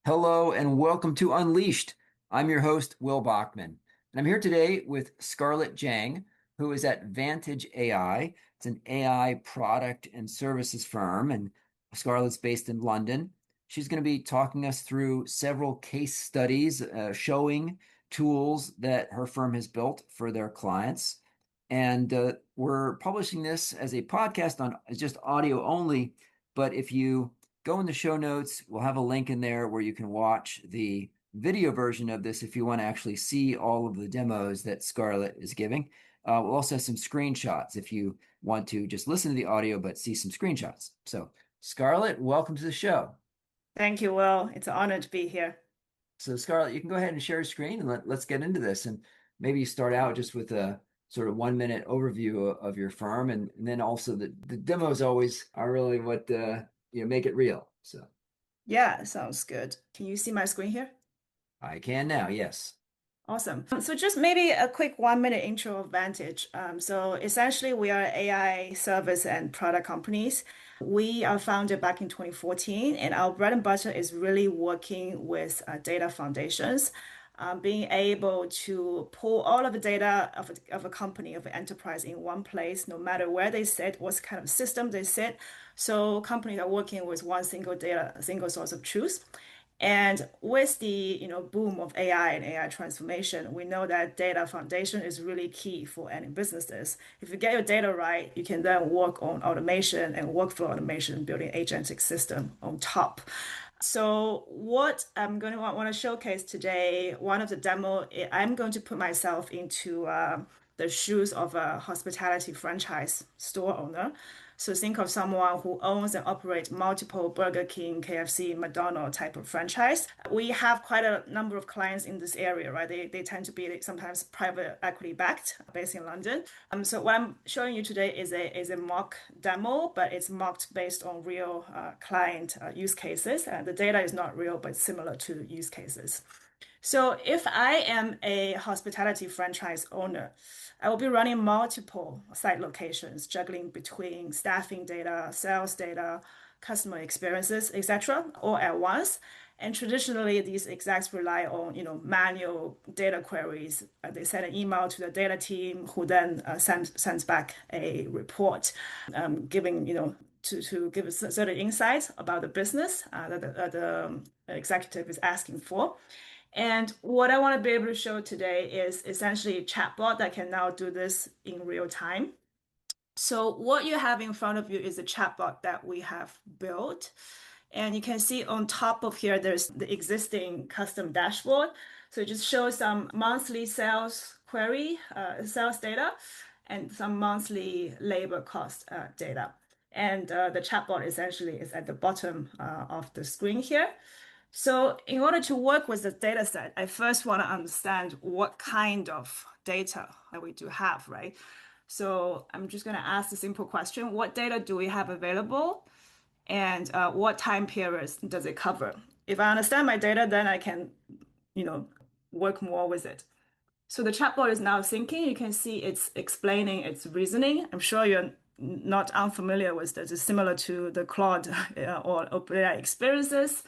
Hello and welcome to Unleashed. I'm your host, Will Bachman, and I'm here today with Scarlett Jiang, who is at Vantage AI. It's an AI product and services firm, and Scarlett's based in London. She's going to be talking us through several case studies showing tools that her firm has built for their clients. And we're publishing this as a podcast on just audio only, but if you go in the show notes. We'll have a link in there where you can watch the video version of this if you want to actually see all of the demos that Scarlett is giving. We'll also have some screenshots if you want to just listen to the audio but see some screenshots. So, Scarlett, welcome to the show. Thank you, Will. It's an honor to be here. So, Scarlett, you can go ahead and share your screen and let's get into this. And maybe start out just with a sort of 1 minute overview of your firm. And then also the demos always are really what make it real. So Yeah, sounds good. Can you see my screen here? I can now, yes. Awesome. So just maybe a quick 1 minute intro of Vantage. So essentially, we are AI service and product companies. We are founded back in 2014, and our bread and butter is really working with data foundations, being able to pull all of the data of a company, of an enterprise in one place, no matter where they sit, what kind of system they sit. So companies are working with one single data, single source of truth. And with the boom of AI and AI transformation, we know that data foundation is really key for any businesses. If you get your data right, you can then work on automation and workflow automation, building agentic system on top. So what I'm going to want to showcase today, one of the demo, I'm going to put myself into the shoes of a hospitality franchise store owner. So think of someone who owns and operates multiple Burger King, KFC, McDonald type of franchise. We have quite a number of clients in this area, right? They tend to be sometimes private equity backed, based in London. So what I'm showing you today is a mock demo, but it's mocked based on real client use cases. The data is not real, but similar to use cases. So if I am a hospitality franchise owner, I will be running multiple site locations, juggling between staffing data, sales data, customer experiences, etc., all at once. And traditionally, these execs rely on, manual data queries. They send an email to the data team, who then sends back a report, giving, to give us certain insights about the business that the executive is asking for. And what I want to be able to show today is essentially a chatbot that can now do this in real time. So what you have in front of you is a chatbot that we have built. And you can see on top of here, there's the existing custom dashboard. So it just shows some monthly sales query, sales data, and some monthly labor cost data. And the chatbot essentially is at the bottom of the screen here. So in order to work with the data set, I first want to understand what kind of data that we do have, right? So I'm just going to ask the simple question, what data do we have available and what time periods does it cover? If I understand my data, then I can, you know, work more with it. So the chatbot is now thinking. You can see it's explaining its reasoning. I'm sure you're not unfamiliar with this. It's similar to the Claude or OpenAI experiences.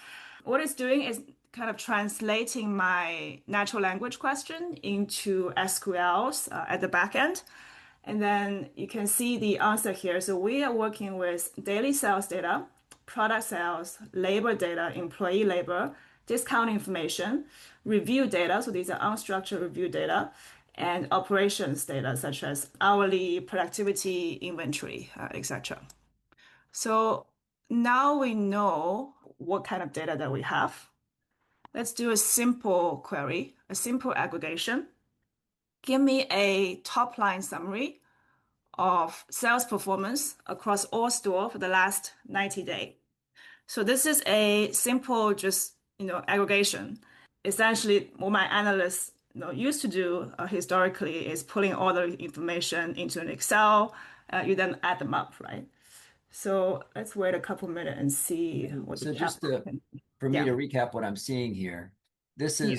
What it's doing is kind of translating my natural language question into SQLs at the back end. And then you can see the answer here. So we are working with daily sales data, product sales, labor data, employee labor, discount information, review data. So these are unstructured review data and operations data, such as hourly, productivity, inventory, etc. So now we know what kind of data that we have. Let's do a simple query, a simple aggregation. Give me a top line summary of sales performance across all store for the last 90 days. So this is a simple just, aggregation. Essentially, what my analysts, used to do historically is pulling all the information into an Excel. You then add them up, right? So let's wait a couple minutes and see what the So just chatbot to can. for me Yeah, to recap what I'm seeing here, this yeah.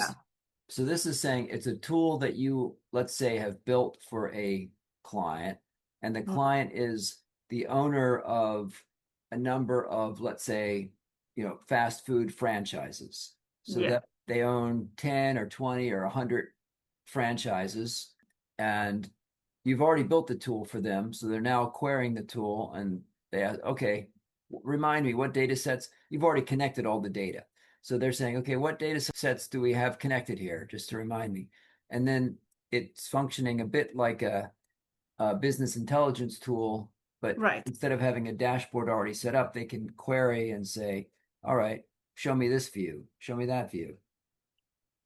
is this is saying it's a tool that you, let's say, have built for a client, and the client is the owner of a number of, let's say, fast food franchises. so Yeah, that they own 10 or 20 or 100 franchises, and you've already built the tool for them. So they're now querying the tool and they ask, okay, remind me what data sets you've already connected all the data. So they're saying, okay, what data sets do we have connected here? Just to remind me. And then it's functioning a bit like a business intelligence tool, but right. instead of having a dashboard already set up, they can query and say, all right, show me this view, show me that view.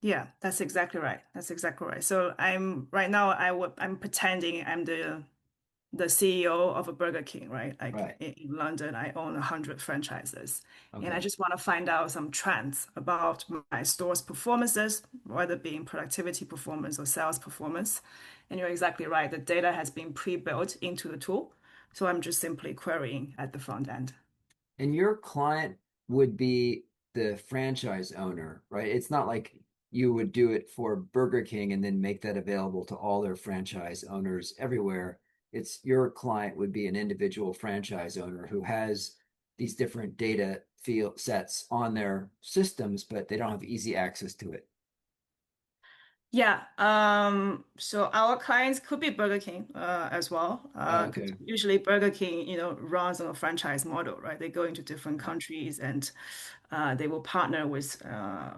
Yeah, that's exactly right. That's exactly right. So I'm right now I'm pretending I'm the CEO of a Burger King, right? Like Right. in London, I own 100 franchises. And I Okay. just want to find out some trends about my store's performances, whether being productivity performance or sales performance. And you're exactly right. The data has been pre-built into the tool. So I'm just simply querying at the front end. And your client would be the franchise owner, right? It's not like you would do it for Burger King and then make that available to all their franchise owners everywhere. It's your client would be an individual franchise owner who has these different data field sets on their systems, but they don't have easy access to it. Yeah, so our clients could be Burger King as well. Okay. Usually Burger King, runs on a franchise model, right? They go into different countries and they will partner with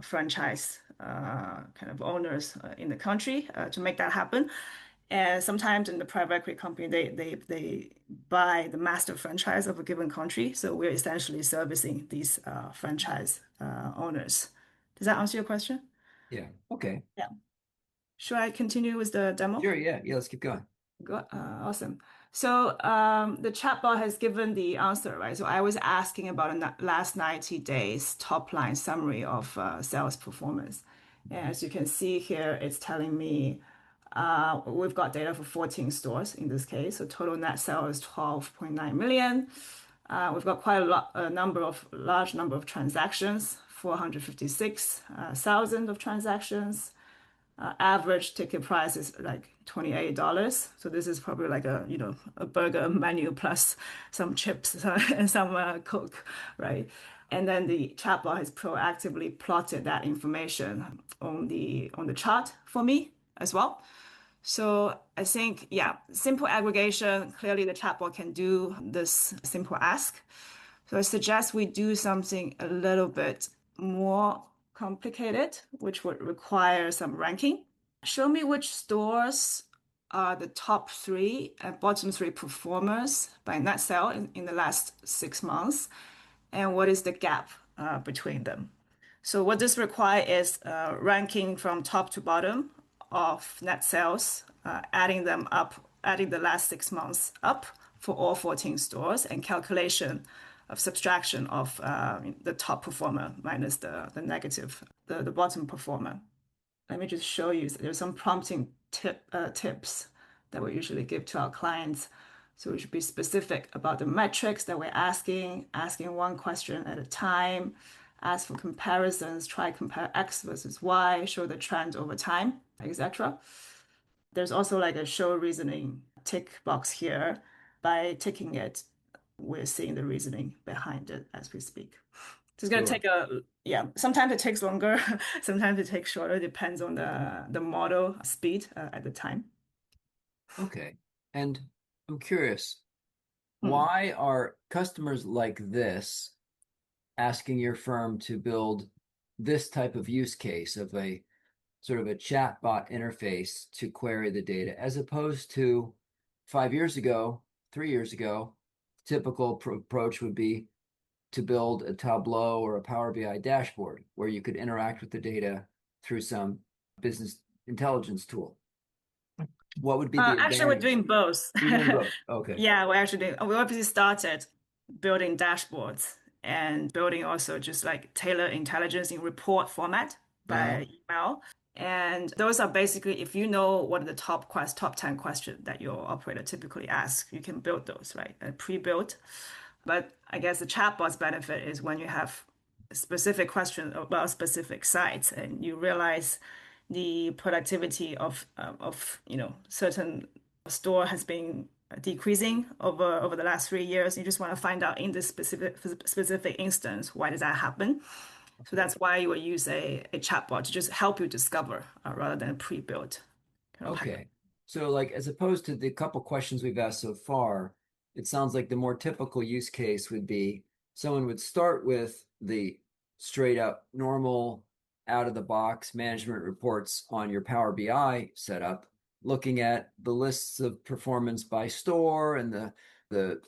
franchise kind of owners in the country to make that happen. And sometimes in the private equity company, they buy the master franchise of a given country. So we're essentially servicing these franchise owners. Does that answer your question? Yeah. Okay. Yeah. Should I continue with the demo? Sure. Yeah. Yeah. Let's keep going. Awesome. So the chatbot has given the answer, right? So I was asking about the last 90 days top line summary of sales performance. And as you can see here, it's telling me we've got data for 14 stores in this case. So total net sales is 12.9 million. We've got quite large number of transactions, 456,000 of transactions. Average ticket price is like $28. So this is probably like a burger menu plus some chips and some Coke, right? And then the chatbot has proactively plotted that information on the chart for me as well. So I think, yeah, simple aggregation. Clearly, the chatbot can do this simple ask. So I suggest we do something a little bit more complicated, which would require some ranking. Show me which stores are the top three and bottom three performers by net sale in the last 6 months, and what is the gap between them. So what this requires is ranking from top to bottom of net sales, adding them up, adding the last 6 months up for all 14 stores, and calculation of subtraction of the top performer minus the negative, the bottom performer. Let me just show you. There's some prompting tips that we usually give to our clients. So we should be specific about the metrics that we're asking one question at a time, ask for comparisons, try compare X versus Y, show the trend over time, etc. There's also like a show reasoning tick box here. By ticking it, we're seeing the reasoning behind it as we speak. So it's gonna Sure. take yeah, sometimes it takes longer, sometimes it takes shorter, depends on the model speed at the time. Okay. And I'm curious, Hmm. why are customers like this asking your firm to build this type of use case of a sort of a chatbot interface to query the data, as opposed to 5 years ago, 3 years ago, typical approach would be to build a Tableau or a Power BI dashboard where you could interact with the data through some business intelligence tool. What would be the Actually, we're advantage? doing both. You're doing both. Okay. Yeah, we're actually doing, we obviously started building dashboards and building also just like tailor intelligence in report format Uh-huh. by email. And those are basically, if you know what are the top 10 questions that your operator typically asks, you can build those, right? Pre-built. But I guess the chatbot's benefit is when you have a specific question about specific sites and you realize the productivity of certain store has been decreasing over the last 3 years. You just want to find out in this specific instance why does that happen, So Okay. that's why you would use a chatbot to just help you discover rather than a pre-built kind of package. Okay. So, like, as opposed to the couple questions we've asked so far, it sounds like the more typical use case would be someone would start with the straight up normal out of the box management reports on your Power BI setup, looking at the lists of performance by store and the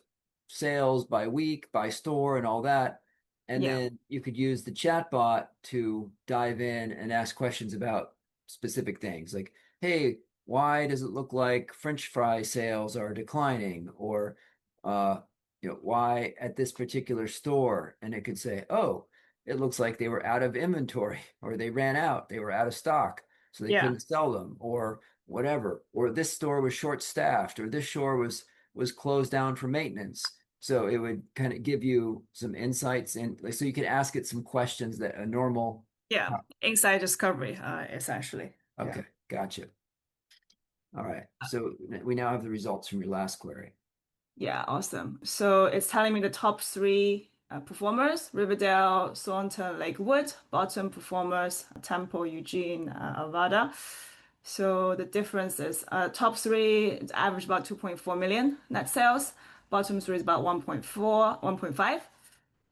sales by week, by store, and all that. And Yeah, then you could use the chatbot to dive in and ask questions about specific things like, hey, why does it look like French fry sales are declining? Or, uh, why at this particular store? And it could say, oh, it looks like they were out of inventory or they ran out, they were out of stock, so they yeah. couldn't sell them or whatever. Or this store was short-staffed or this store was closed down for maintenance. So it would kind of give you some insights and like, so you could ask it some questions that a normal. Yeah, inside discovery, essentially. Yeah. Okay, gotcha. All right. So we now have the results from your last query. Yeah, awesome. So it's telling me the top three performers, Riverdale, Thornton, Lakewood, bottom performers, Temple, Eugene, Arvada. So the difference is top three, it's average about 2.4 million net sales. Bottom three is about 1.4, 1.5.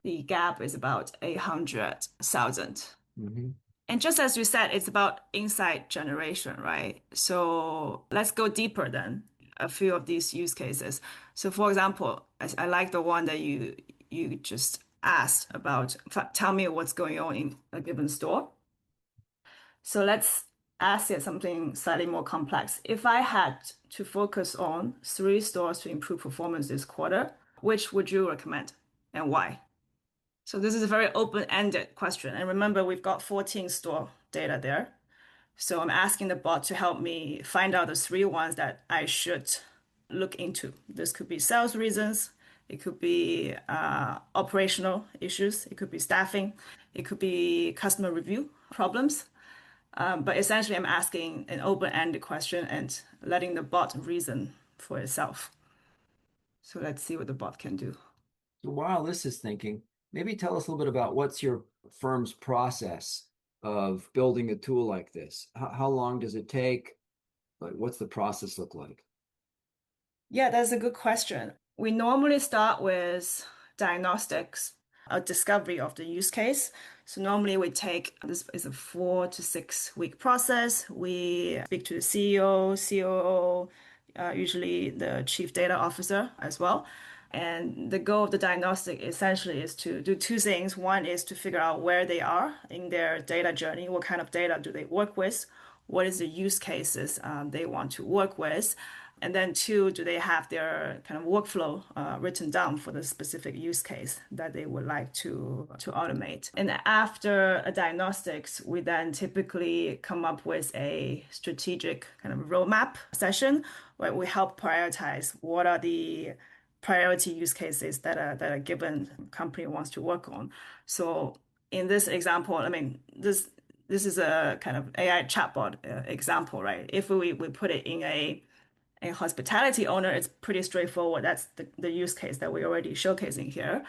The gap is about 800,000. Hmm. And just as you said, it's about insight generation, right? So let's go deeper then, a few of these use cases. So for example, I like the one that you just asked about, tell me what's going on in a given store. So let's ask it something slightly more complex. If I had to focus on three stores to improve performance this quarter, which would you recommend and why? So this is a very open-ended question. And remember, we've got 14 store data there. So I'm asking the bot to help me find out the three ones that I should look into. This could be sales reasons, it could be operational issues, it could be staffing, it could be customer review problems. But essentially, I'm asking an open-ended question and letting the bot reason for itself. So let's see what the bot can do. So while this is thinking, maybe tell us a little bit about what's your firm's process of building a tool like this. How long does it take? Like, what's the process look like? Yeah, that's a good question. We normally start with diagnostics, a discovery of the use case. So normally we take this is a 4 to 6 week process. We speak to the CEO, COO, usually the chief data officer as well. And the goal of the diagnostic essentially is to do two things. One is to figure out where they are in their data journey, what kind of data do they work with, what is the use cases they want to work with. And then two, do they have their kind of workflow written down for the specific use case that they would like to automate? And after a diagnostics, we then typically come up with a strategic kind of roadmap session where we help prioritize what are the priority use cases that a given company wants to work on. So in this example, I mean, this is a kind of AI chatbot example, right? If we put it in a hospitality owner, it's pretty straightforward. That's the use case that we're already showcasing here.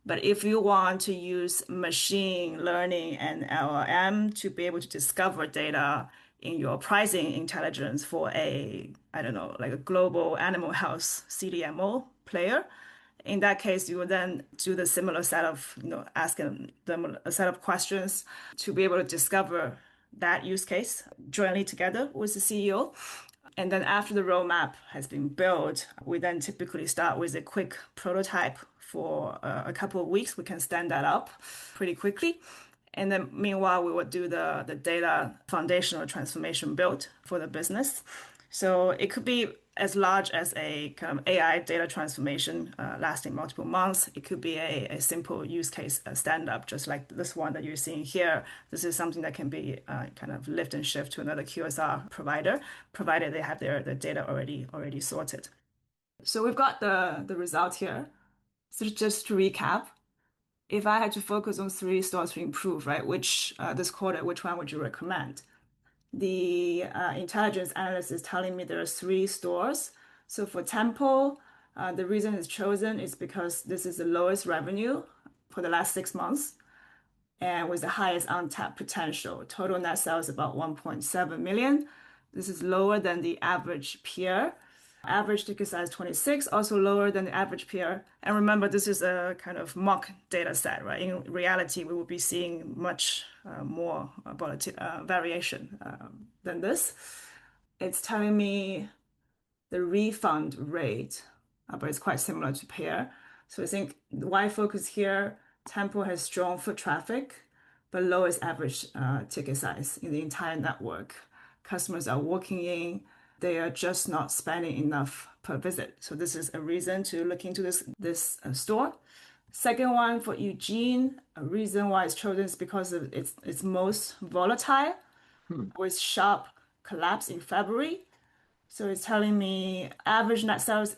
But if you want to use machine learning and LLM to be able to discover data in your pricing intelligence for I don't know, like a global animal health CDMO player, in that case, you would then do the similar set of, asking them a set of questions to be able to discover that use case jointly together with the CEO. And then after the roadmap has been built, we then typically start with a quick prototype for a couple of weeks. We can stand that up pretty quickly. And then meanwhile, we would do the data foundational transformation build for the business. So it could be as large as a kind of AI data transformation lasting multiple months. It could be a simple use case stand up, just like this one that you're seeing here. This is something that can be kind of lift and shift to another QSR provider, provided they have their data already sorted. So we've got the result here. So just to recap, if I had to focus on three stores to improve, right, which this quarter, which one would you recommend? The intelligence analyst is telling me there are three stores. So for Temple, the reason it's chosen is because this is the lowest revenue for the last 6 months. and with the highest untapped potential. Total net sales about 1.7 million. This is lower than the average peer. Average ticket size 26, also lower than the average peer. And remember, this is a kind of mock data set, right? In reality, we will be seeing much more variation than this. It's telling me the refund rate, but it's quite similar to peer. So I think why focus here? Tempo has strong foot traffic, but lowest average ticket size in the entire network. Customers are walking in, they are just not spending enough per visit. So this is a reason to look into this store. Second one for Eugene, a reason why it's chosen is because of its most volatile Hmm. with sharp collapse in February. So it's telling me average net sales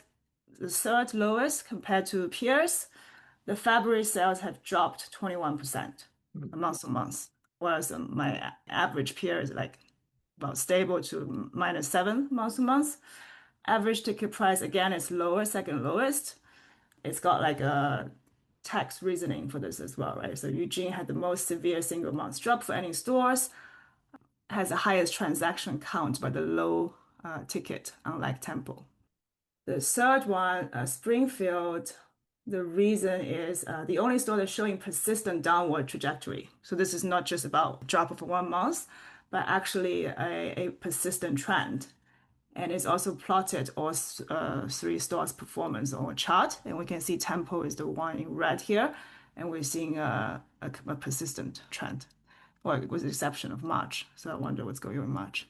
the third lowest compared to peers. The February sales have dropped 21% Hmm. month to month, whereas my average peer is like about stable to -7 month to month. Average ticket price again is lower, second lowest. It's got like a tax reasoning for this as well, right? So Eugene had the most severe single month drop for any stores, has the highest transaction count but the low ticket, unlike Temple. The third one, Springfield, the reason is the only store that's showing persistent downward trajectory. So this is not just about drop for 1 month, but actually a persistent trend. And it's also plotted all three stores' performance on a chart. And we can see Tempo is the one in red here. And we're seeing a persistent trend, well, with the exception of March. So I wonder what's going on in March.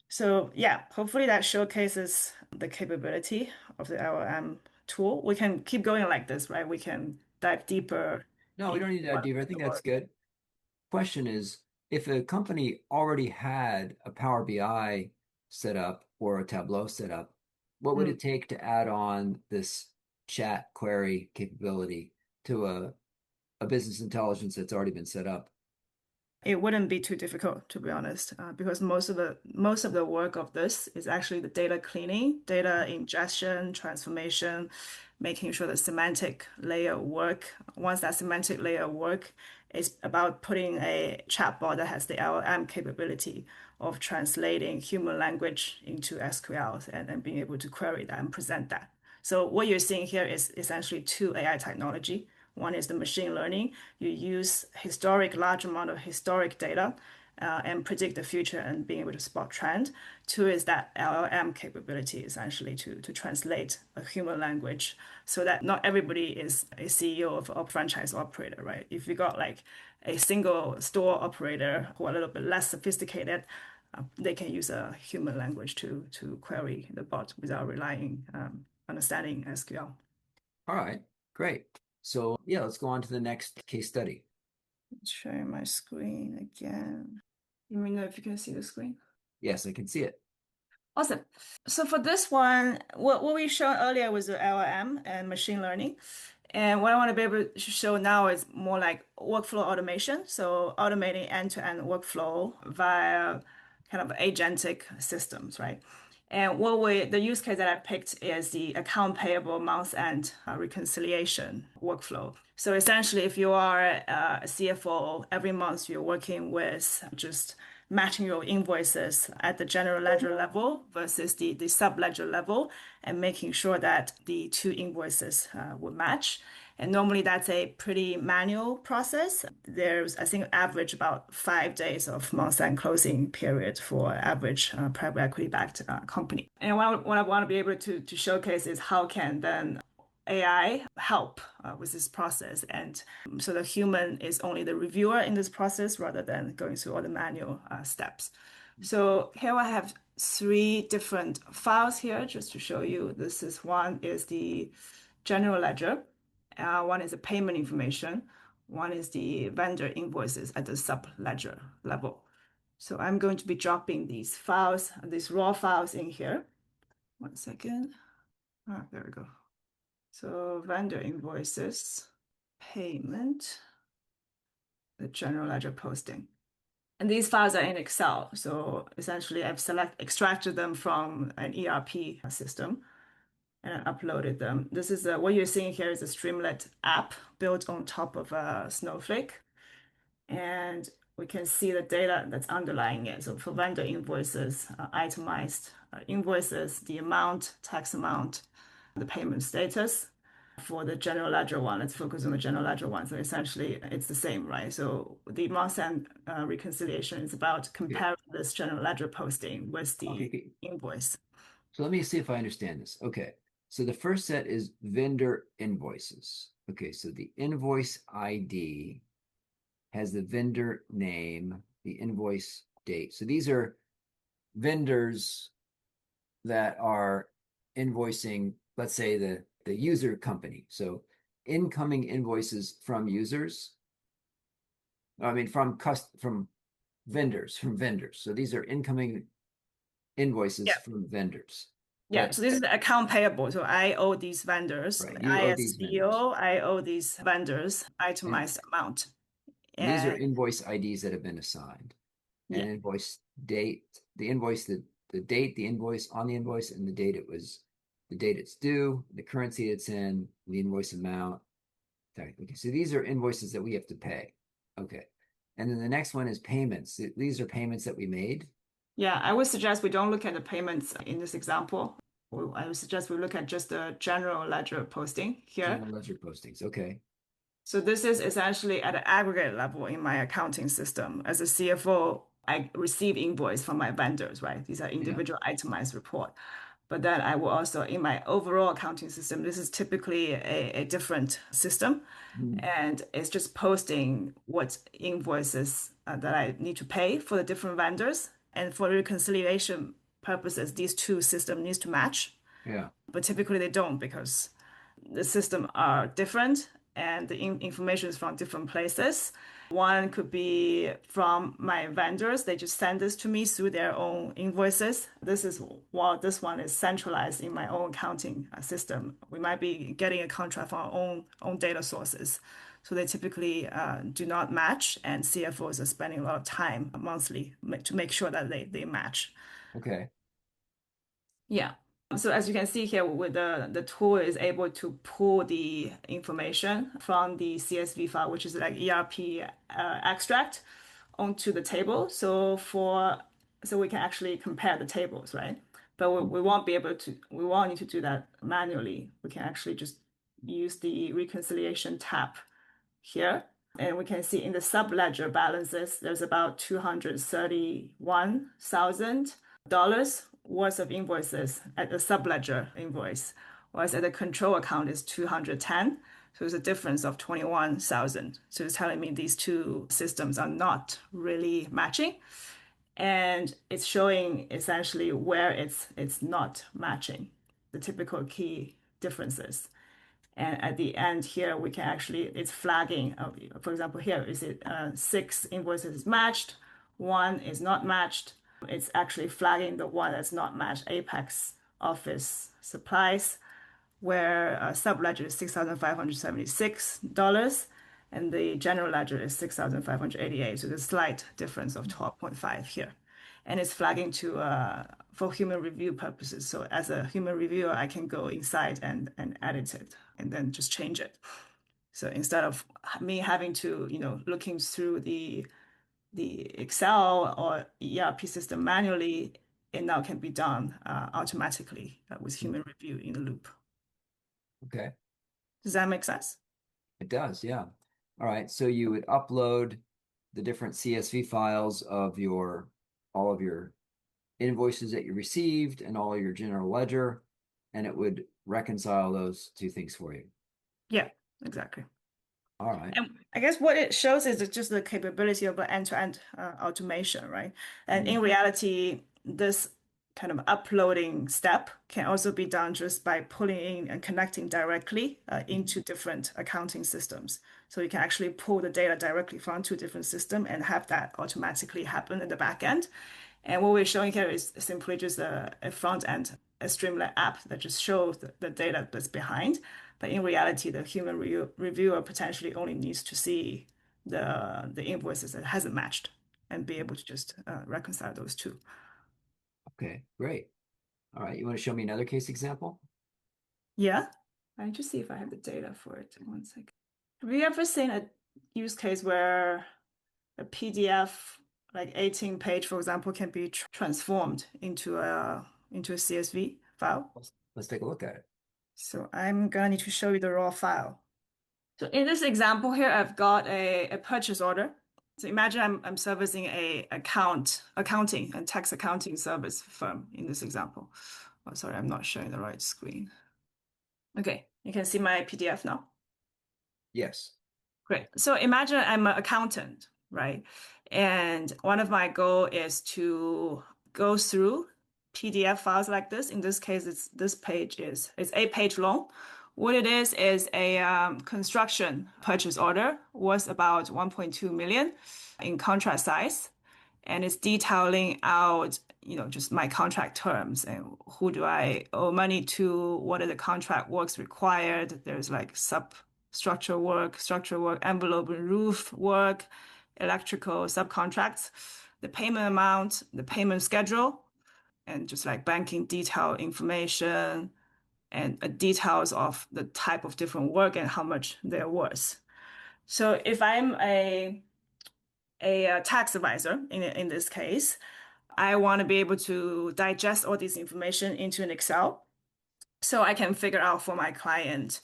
So yeah, hopefully that showcases the capability of the LLM tool. We can keep going like this, right? We can dive deeper No, we into don't need to dive what deeper. I the think that's work. good. Question is, if a company already had a Power BI set up or a Tableau set up, what would Mm. it take to add on this chat query capability to a business intelligence that's already been set up? It wouldn't be too difficult, to be honest, because most of the work of this is actually the data cleaning, data ingestion, transformation, making sure the semantic layer work. Once that semantic layer work, it's about putting a chatbot that has the LLM capability of translating human language into SQL and being able to query that and present that. So what you're seeing here is essentially two AI technology. One is the machine learning. You use large amount of historic data and predict the future and being able to spot trend. Two is that LLM capability, essentially to translate a human language so that not everybody is a CEO of a franchise operator, right? If you got like a single store operator who are a little bit less sophisticated, they can use a human language to query the bot without relying understanding SQL. All right, great. So yeah, let's go on to the next case study. Sharing my screen again. Let me know if you can see the screen. Yes, I can see it. Awesome. So for this one, what we showed earlier was the LLM and machine learning. And what I want to be able to show now is more like workflow automation. So automating end-to-end workflow via kind of agentic systems, right? And the use case that I picked is the account payable month-end reconciliation workflow. So essentially, if you are a CFO, every month you're working with just matching your invoices at the general ledger level versus the sub-ledger level and making sure that the two invoices will match. And normally that's a pretty manual process. There's, I think, average about 5 days of month-end closing period for average private equity-backed company. And what I want to be able to showcase is how can then AI help with this process. And so the human is only the reviewer in this process rather than going through all the manual steps. So here I have three different files here just to show you. One is the general ledger. One is the payment information. One is the vendor invoices at the sub-ledger level. So I'm going to be dropping these raw files in here. 1 second. There we go. So vendor invoices, payment, the general ledger posting. And these files are in Excel. So essentially I've extracted them from an ERP system and I uploaded them. This is what you're seeing here is a Streamlit app built on top of a Snowflake. and we can see the data that's underlying it. So for vendor invoices, itemized invoices, the amount, tax amount, the payment status. For the general ledger one, let's focus on the general ledger one. So essentially, it's the same, right? So the month-end reconciliation is about Okay. comparing this general ledger posting with Okay. the Okay. invoice. So let me see if I understand this. Okay. So the first set is vendor invoices. Okay. So the invoice ID has the vendor name, the invoice date. So these are vendors that are invoicing, let's say the user company. So incoming invoices from users, I mean from vendors. So these are incoming invoices Yeah. from vendors Yeah, that, so this is that the account payable. So I owe these vendors, right, you I owe as these vendors. CEO, I owe these vendors And itemized amount. these are And invoice IDs that have been assigned. An yeah, invoice date, the invoice, the date, the invoice on the invoice, and the date it was, the date it's due, the currency it's in, the invoice amount. Okay, so these are invoices that we have to pay. Okay. And then the next one is payments. These are payments that we made. yeah, I would suggest we don't look at the payments in this example. I would suggest we look at just the general ledger posting here. General ledger postings. Okay. So this is essentially at an aggregate level in my accounting system. As a CFO, I receive invoice from my vendors, right? These are Yeah. individual itemized report. But then I will also, in my overall accounting system, this is typically a different system. Mhm. And it's just posting what invoices that I need to pay for the different vendors. And for reconciliation purposes, these two systems needs to match. Yeah. But typically they don't because the system are different and the information is from different places. One could be from my vendors. They just send this to me through their own invoices. This is while this one is centralized in my own accounting system. We might be getting a contract from our own data sources. So they typically do not match, and CFOs are spending a lot of time monthly to make sure that they match. Okay. Yeah. So as you can see here, with the tool is able to pull the information from the CSV file, which is like ERP extract, onto the table. So we can actually compare the tables, right? But we won't be able to. We won't need to do that manually. We can actually just use the reconciliation tab here. And we can see in the subledger balances, there's about $231,000 worth of invoices at the subledger invoice, whereas at the control account is 210. So it's a difference of 21,000. So it's telling me these two systems are not really matching. And it's showing essentially where it's not matching, the typical key differences. And at the end here, we can actually, it's flagging. For example, here is it six invoices matched, one is not matched. It's actually flagging the one that's not matched, Apex Office Supplies, where subledger is $6,576 and the general ledger is 6,588. So there's a slight difference of 12.5 here. And it's flagging to for human review purposes. So as a human reviewer, I can go inside and edit it and then just change it. So instead of me having to, looking through the Excel or ERP system manually, it now can be done automatically with human review in the loop. Okay. Does that make sense? It does. Yeah. All right. So you would upload the different CSV files of all of your invoices that you received and all of your general ledger, and it would reconcile those two things for you. Yeah, exactly. All right. And I guess what it shows is just the capability of an end-to-end automation, right? And in Mhm. reality, this kind of uploading step can also be done just by pulling in and connecting directly into different accounting systems. So you can actually pull the data directly from two different systems and have that automatically happen in the back end. And what we're showing here is simply just a front end, a Streamlit app that just shows the data that's behind. But in reality, the human reviewer potentially only needs to see the invoices that hasn't matched and be able to just reconcile those two. Okay, great. All right. You want to show me another case example? Yeah, I just see if I have the data for it. One second. Have you ever seen a use case where a PDF, like 18 page, for example, can be transformed into a CSV file. Let's take a look at it. So I'm gonna need to show you the raw file. So in this example here, I've got a purchase order. So imagine I'm servicing a accounting and tax accounting service firm in this example. Oh, sorry, I'm not showing the right screen. Okay, you can see my PDF now. Yes. Great. So imagine I'm an accountant, right? And one of my goal is to go through PDF files like this. In this case, it's 8 page long. What it is a construction purchase order was about 1.2 million in contract size, and it's detailing out, just my contract terms and who do I owe money to, what are the contract works required. There's like structural work, envelope and roof work, electrical subcontracts, the payment amount, the payment schedule, and just like banking detail information and details of the type of different work and how much they're worth. So if I'm a tax advisor in this case, I want to be able to digest all this information into an Excel so I can figure out for my client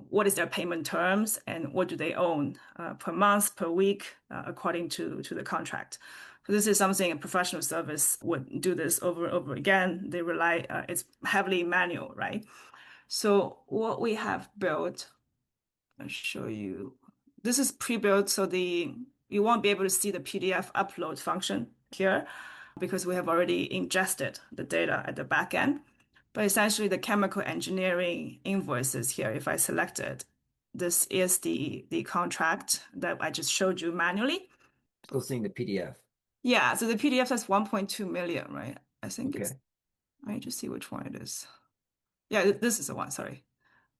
what is their payment terms and what do they own per month, per week, according to the contract. So this is something a professional service would do this over and over again. They rely, it's heavily manual, right? So what we have built, I'll show you. This is pre-built, so you won't be able to see the PDF upload function here because we have already ingested the data at the back end. But essentially, the chemical engineering invoices here, if I select it, this is the contract that I just showed you manually. Still seeing the PDF. Yeah, so the PDF says 1.2 million, right? I think it's, Okay. let me just see which one it is. Yeah, this is the one, sorry.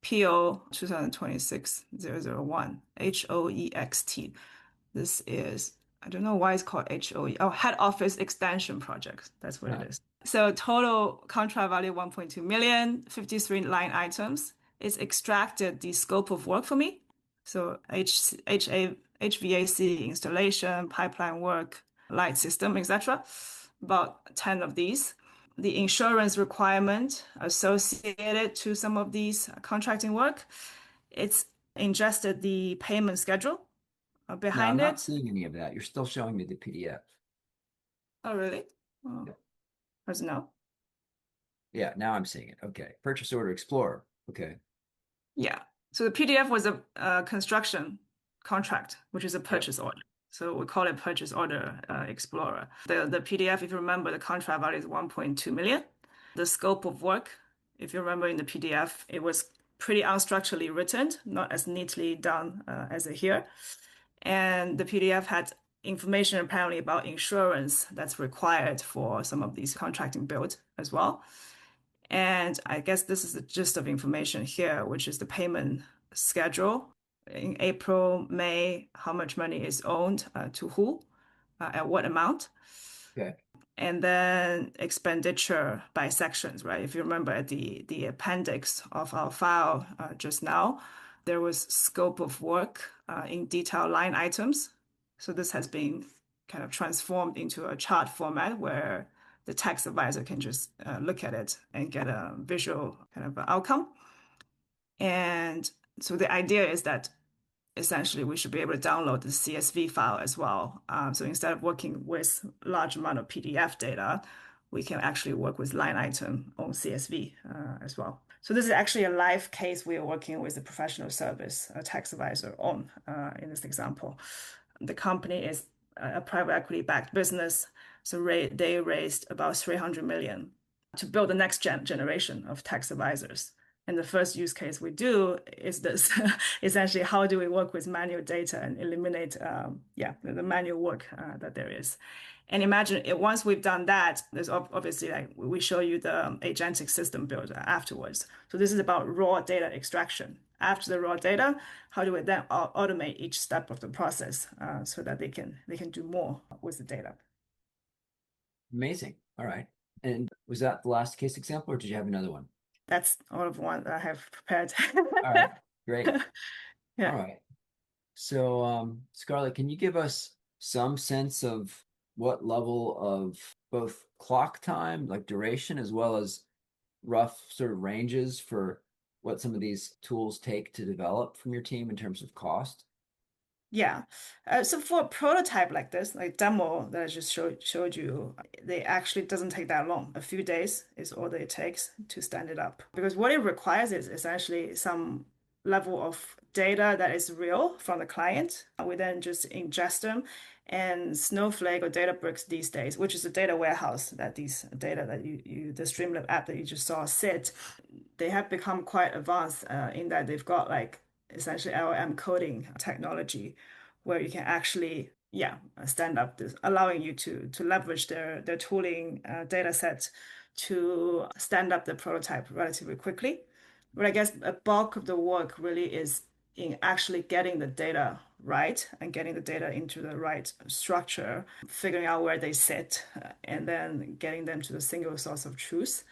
PO 2026-001, HOEXT. This is, I don't know why it's called HOE. Oh, Head Office Extension Project. That's what it Huh. is. So total contract value 1.2 million, 53 line items. It's extracted the scope of work for me. So HVAC installation, pipeline work, light system, etc. About 10 of these. The insurance requirement associated to some of these contracting work. It's ingested the payment schedule No, I'm behind not it. seeing any of that. You're still showing me the PDF. Oh, really? Yeah. Oh, does no? Yeah, now I'm seeing it. Okay. Purchase order explorer. Okay. Yeah. So the PDF was a construction contract, which is a Yep. purchase order. So we call it purchase order explorer. The PDF, if you remember, the contract value is 1.2 million. The scope of work, if you remember in the PDF, it was pretty unstructurally written, not as neatly done as it here. And the PDF had information apparently about insurance that's required for some of these contracting build as well. And I guess this is the gist of information here, which is the payment schedule in April, May, how much money is owed to who, at what amount, Okay. and then expenditure by sections, right? If you remember at the appendix of our file just now, there was scope of work in detail line items. So this has been kind of transformed into a chart format where the tax advisor can just look at it and get a visual kind of outcome. And so the idea is that essentially we should be able to download the CSV file as well. So instead of working with large amount of PDF data, we can actually work with line item on CSV as well. So this is actually a live case we are working with a professional service, a tax advisor on in this example. The company is a private equity backed business. So they raised about 300 million to build the next generation of tax advisors. And the first use case we do is this, essentially, how do we work with manual data and eliminate, the manual work that there is. And imagine it, once we've done that, there's obviously like we show you the agentic system build afterwards. So this is about raw data extraction. After the raw data, how do we then automate each step of the process so that they can do more with the data? Amazing. All right. And was that the last case example, or did you have another one? That's all of one that I have prepared. All right. Great. All Yeah. right. So, Scarlett, can you give us some sense of what level of both clock time, like duration, as well as rough sort of ranges for what some of these tools take to develop from your team in terms of cost? Yeah. So for a prototype like this, like demo that I just showed you, they actually doesn't take that long. A few days is all that it takes to stand it up. Because what it requires is essentially some level of data that is real from the client. We then just ingest them and Snowflake or Databricks these days, which is a data warehouse that these data that the Streamlit app that you just saw sit, they have become quite advanced in that they've got like essentially LLM coding technology where you can actually, yeah, stand up this, allowing you to leverage their tooling data set to stand up the prototype relatively quickly. But I guess a bulk of the work really is in actually getting the data right and getting the data into the right structure, figuring out where they sit, and then getting them to the single source of truth.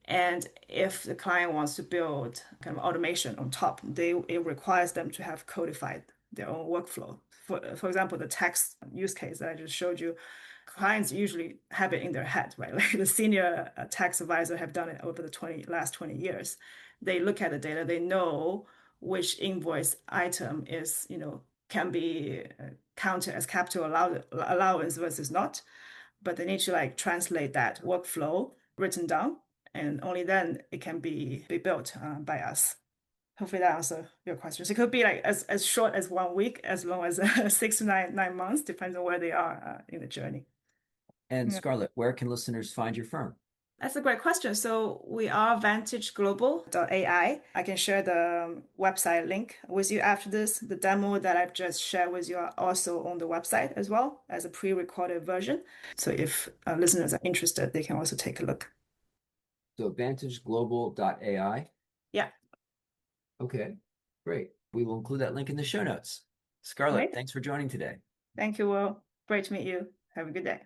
And if the client wants to build kind of automation on top, it requires them to have codified their own workflow. For example, the tax use case that I just showed you, clients usually have it in their head, right? Like the senior tax advisor have done it over the last 20 years. They look at the data, they know which invoice item is, can be counted as capital allowance versus not, but they need to like translate that workflow written down, and only then it can be built by us. Hopefully that answers your questions. It could be like as short as 1 week, as long as 6 to 9 months, depends on where they are in the journey. And Yeah. Scarlett, where can listeners find your firm? That's a great question. So we are vantageglobal.ai. I can share the website link with you after this. The demo that I've just shared with you are also on the website as well as a pre-recorded version. So if listeners are interested, they can also take a look. So vantageglobal.ai. Yeah, Okay, great. We will include that link in the show notes. Scarlett, amazing. thanks for joining today. Thank you, Will. Great to meet you. Have a good day.